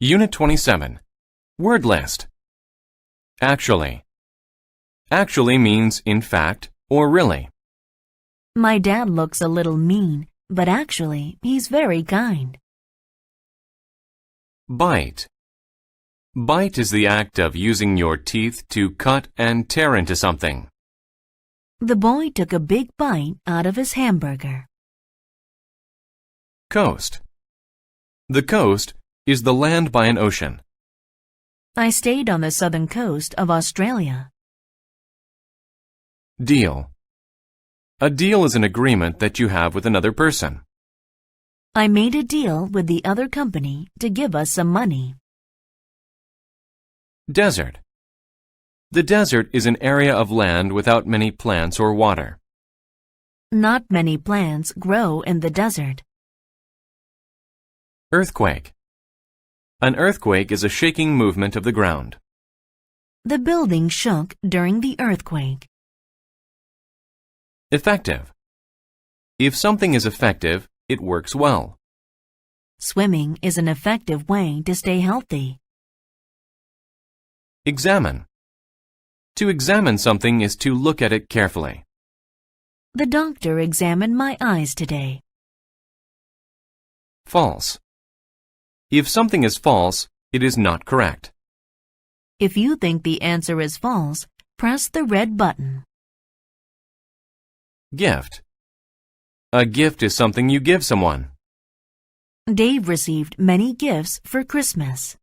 Unit 27. Word list. Actually. Actually means in fact or really. My dad looks a little mean, but actually, he's very kind. Bite. Bite is the act of using your teeth to cut and tear into something. The boy took a big bite out of his hamburger. Coast. The coast is the land by an ocean. I stayed on the southern coast of Australia. Deal. A deal is an agreement that you have with another person. I made a deal with the other company to give us some money. Desert. The desert is an area of land without many plants or water. Not many plants grow in the desert. Earthquake. An earthquake is a shaking movement of the ground. The building shook during the earthquake. Effective. If something is effective, it works well. Swimming is an effective way to stay healthy. Examine. To examine something is to look at it carefully. The doctor examined my eyes today. False. If something is false, it is not correct. If you think the answer is false, press the red button. Gift. A gift is something you give someone. Dave received many gifts for Christmas.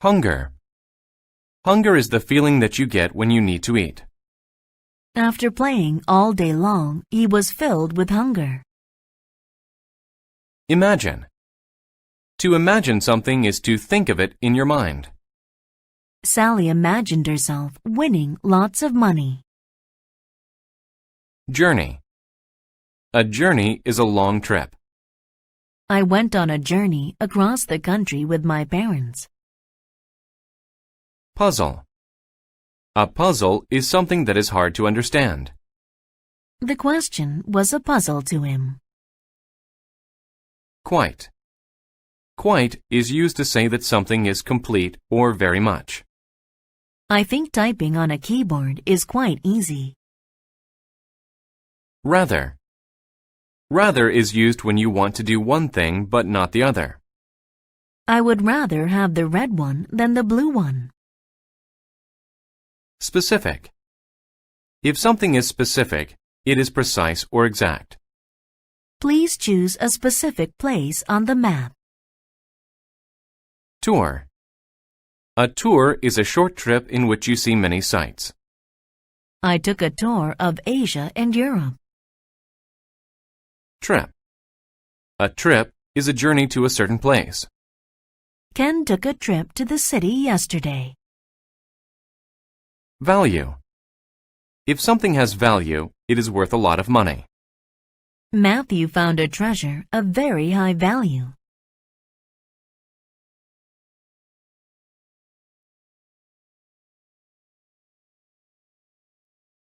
Hunger. Hunger is the feeling that you get when you need to eat. After playing all day long, he was filled with hunger. Imagine. To imagine something is to think of it in your mind. Sally imagined herself winning lots of money. Journey. A journey is a long trip. I went on a journey across the country with my parents. Puzzle. A puzzle is something that is hard to understand. The question was a puzzle to him. Quite. Quite is used to say that something is complete or very much. I think typing on a keyboard is quite easy. Rather. Rather is used when you want to do one thing but not the other. I would rather have the red one than the blue one. Specific. If something is specific, it is precise or exact. Please choose a specific place on the map. Tour. A tour is a short trip in which you see many sights. I took a tour of Asia and Europe. Trip. A trip is a journey to a certain place. Ken took a trip to the city yesterday. Value. If something has value, it is worth a lot of money. Matthew found a treasure of very high value.